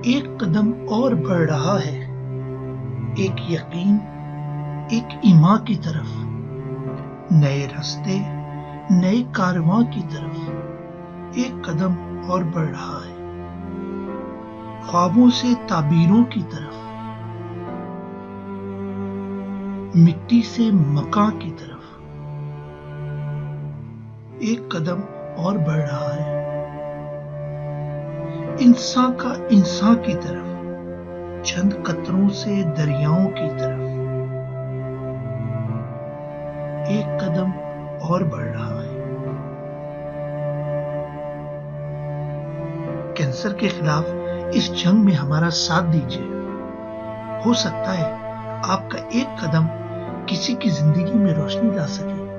ایک قدم اور بڑھ رہا ہے، ایک یقین، ایک ایمان کی طرف، نئے راستے، نئے کارواں کی طرف ایک قدم اور بڑھ رہا ہے، خوابوں سے تعبیروں کی طرف، مٹی سے مکان کی طرف ایک قدم اور بڑھ رہا ہے، انسان کا انسان کی طرف، چند قطروں سے دریاؤں کی طرف ایک قدم اور بڑھ رہا ہے۔ کینسر کے خلاف اس جنگ میں ہمارا ساتھ دیجیے۔ ہو سکتا ہے آپ کا ایک قدم کسی کی زندگی میں روشنی لا سکے۔